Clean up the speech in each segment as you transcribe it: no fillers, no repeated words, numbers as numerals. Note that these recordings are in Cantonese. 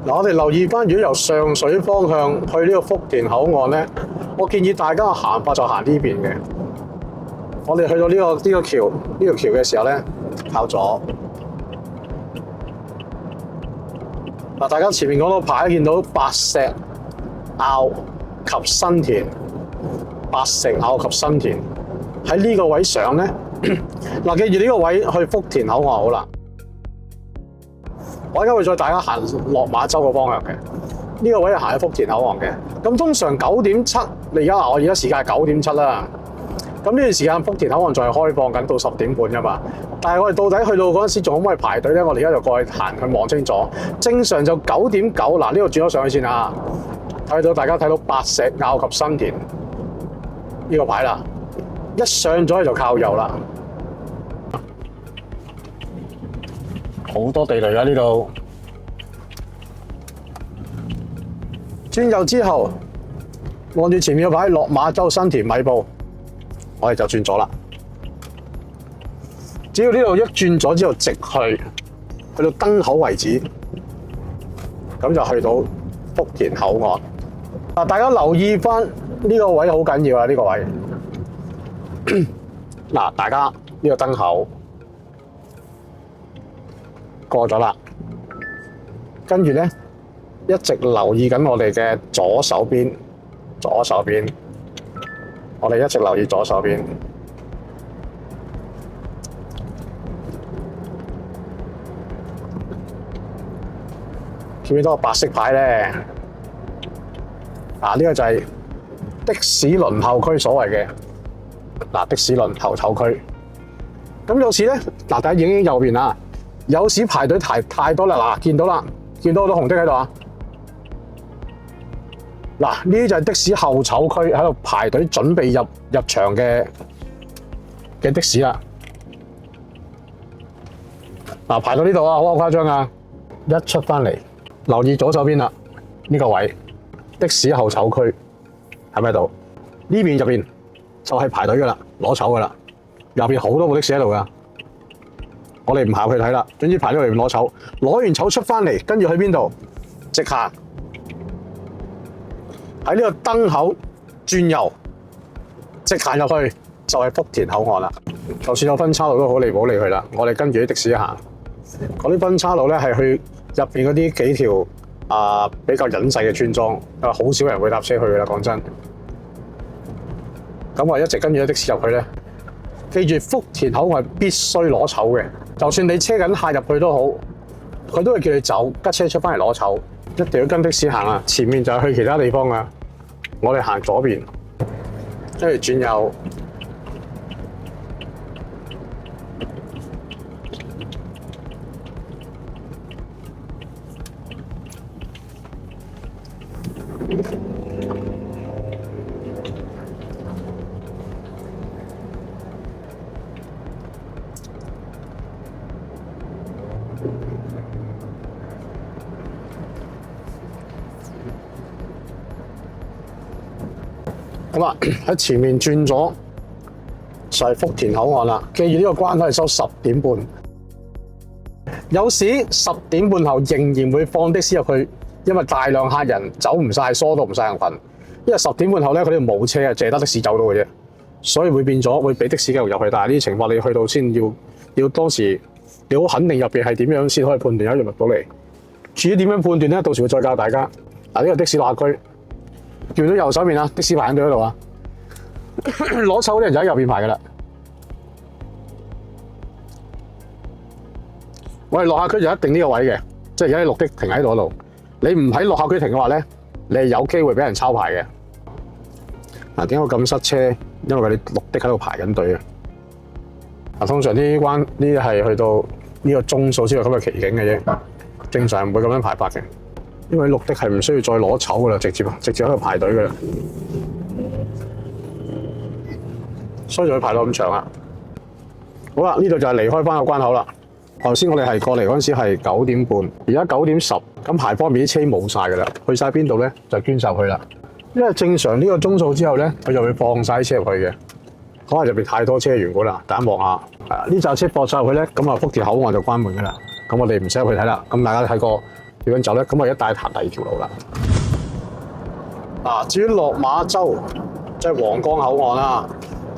嗱，我哋留意翻，如果由上水方向去呢個福田口岸咧，我建議大家嘅行法就行呢邊嘅。我哋去到呢個橋嘅時候咧，靠左。嗱，大家前面嗰個牌見到白石坳及新田，白石坳及新田喺呢個位上咧。嗱，記住呢個位去福田口岸好啦。我而家會再大家行落馬洲個方向嘅，呢個位係行喺福田口岸嘅。咁通常9:07，我而家時間係9:07啦。咁呢段時間福田口岸仲係開放緊到10點半㗎嘛。但係我哋到底去到嗰陣時仲可唔可以排隊咧？我哋而家就過去行去望清楚。正常就9:9，嗱呢度轉咗上去先啊。大家睇到白石坳及新田呢個牌啦，一上咗就靠右啦。好多地雷啊！呢度轉右之後，望住前面個牌落馬洲新田米埔，我哋就轉左啦。只要呢度一轉左之後直去到燈口為止，咁就去到福田口岸。嗱，大家留意翻呢個位好緊要啊！呢個位嗱，大家呢個燈口過咗啦，跟住咧一直留意緊我哋嘅左手邊，我哋一直留意左手邊。見唔見到個白色牌咧？呢個就係的士輪候區所謂嘅的士輪候區。咁有時咧大家影影右邊啊！有時排隊太多啦，見到啦，見到好多紅的喺度啊！呢啲就係的士候籌區，喺度排隊準備入場嘅的士啦。排到呢度啊，好誇張啊！一出翻嚟，留意左手邊啦，呢個位的士候籌區喺咪度？呢邊入邊就係排隊噶啦，攞籌噶啦，入邊好多部的士喺度噶。我哋唔行去睇啦，總之排咗嚟攞籌，攞完籌出翻嚟，跟住去邊度？直行喺呢個燈口轉右，直行入去就係福田口岸啦。就算有分岔路都好，你唔好理佢啦。我哋跟住啲的士行，嗰啲分岔路咧係去入邊嗰啲幾條比較隱世嘅村莊，好少人會搭車去噶啦。講真，咁我一直跟住啲的士入去咧。記住福田口岸必須攞籌嘅，就算你車緊客入去都好，佢都會叫你走，吉車出翻嚟攞籌，一定要跟的士行啊！前面就係去其他地方啊，我哋行左邊，跟住轉右。咁喺前面轉咗就係福田口岸啦。記住呢個關口係收10點半，有時10點半後仍然會放的士入去，因為大量客人走唔晒，疏到唔晒人份。因為10點半後咧，佢哋冇車啊，淨係得的士走到嘅啫，所以會變咗會俾的士繼續入去。但係呢啲情況你去到先要當時你好肯定入邊係點樣先可以判斷有入到嚟。至於點樣判斷咧，到時會再教大家。呢個的士落客區。見到右手面啊，的士排緊隊喺度啊，攞籌啲人就喺右邊排噶啦。我哋落客區就一定呢個位嘅，即係而家啲綠的停喺度。你唔喺落客區停嘅話咧，你係有機會俾人抄牌嘅。點解咁塞車？因為佢哋綠的喺度排緊隊啊。通常呢關呢係去到呢個鐘數先有咁嘅奇景嘅啫，正常唔會咁樣排法嘅。因為綠的係唔需要再攞籌噶啦，直接喺度排隊噶啦，所以就會排到咁長啦。好啦，呢度就係離開翻個關口啦。頭先我哋係過嚟嗰陣時係9點半，而家9點10，咁排方面啲車冇晒噶啦，去晒邊度咧就捐售去啦。因為正常呢個鐘數之後咧，佢就會放晒啲車入去嘅。可能入邊太多車原本啦，大家望下，呢紮車放晒入去咧，咁福田口岸就關門噶啦。咁我哋唔使入去睇啦。咁大家睇過。點樣走咧？咁我而家帶行第二條路啦。至於落馬洲即係皇崗口岸啦。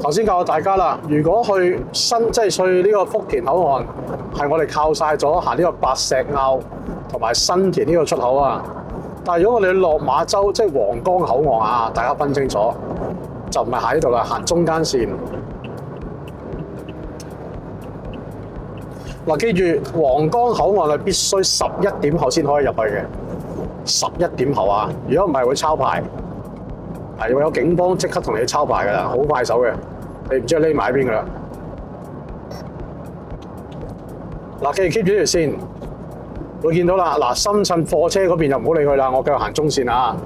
頭先教過大家啦，如果去去呢個福田口岸，係我哋靠晒咗行呢個白石坳同埋新田呢個出口啊。但係如果我哋落馬洲即係皇崗口岸啊，大家分清楚，就唔係喺呢度啦，行中間線。記住皇崗口岸係必須11點後先可以入去嘅，11點後啊！如果唔係會抄牌，係會有警方即刻同你抄牌㗎啦，好快手嘅，你唔知匿埋喺邊㗎啦。記住 keep 住呢條線，會見到啦。深圳貨車嗰邊就唔好理佢啦，我繼續行中線啊。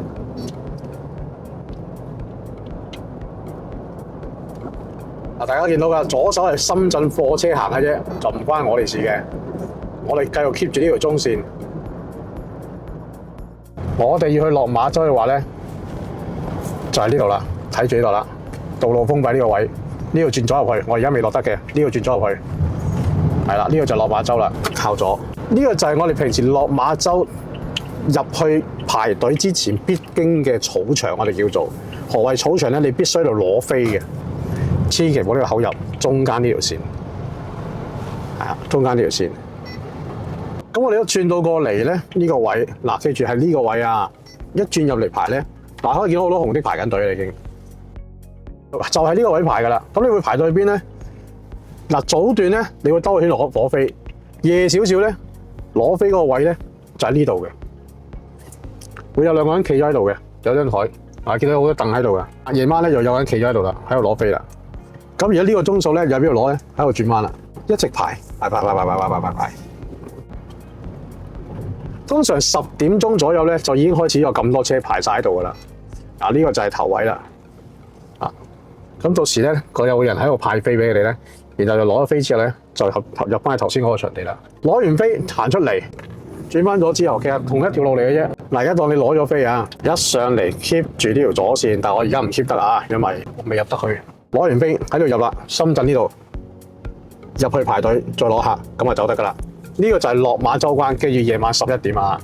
大家見到㗎，左手係深圳貨車行嘅啫，就唔關我哋事嘅。我哋繼續 keep 住呢條中線。我哋要去落馬洲嘅話咧，就係呢度啦，睇住呢度啦。道路封閉呢個位，呢度轉咗入去。我而家未落得嘅，呢度轉咗入去。係啦，呢個就落馬洲啦，靠左。呢個就係我哋平時落馬洲入去排隊之前必經嘅草場，我哋叫做。何謂草場咧？你必須喺度攞飛嘅。千祈唔好呢個口入，中間呢條線，係啊，中間呢條線。咁我哋都轉到過嚟咧，呢個位，記住係呢個位啊！一轉入嚟排咧，可以見到好多紅的排緊隊啦已經，就係呢個位排噶啦。咁你會排到去邊咧？早段咧，你會兜圈攞飛；夜少少咧，攞飛嗰個位咧就喺呢度嘅，會有兩個人企咗喺度嘅，有張台，見到好多凳喺度嘅。夜晚咧又有個人企咗喺度啦，喺度攞飛啦。咁而家呢個鐘數咧，有邊度攞咧？喺度轉彎啦，一直排。通常10點鐘左右咧，就已經開始有咁多車排晒喺度噶啦。呢個就係頭位啦。咁到時咧，佢有個人喺度派飛俾你哋咧，然後就攞咗飛之後咧，就入翻去頭先嗰個場地啦。攞完飛行出嚟，轉翻咗之後，其實同一條路嚟嘅啫。而家當你攞咗飛啊，一上嚟 keep 住呢條左線，但係我而家唔 keep 得啦，因為我未入得去。攞完飛喺度入啦，深圳呢度入去排隊，再攞客，咁就走得噶啦。呢個就係落馬洲關，記住夜晚11點啊。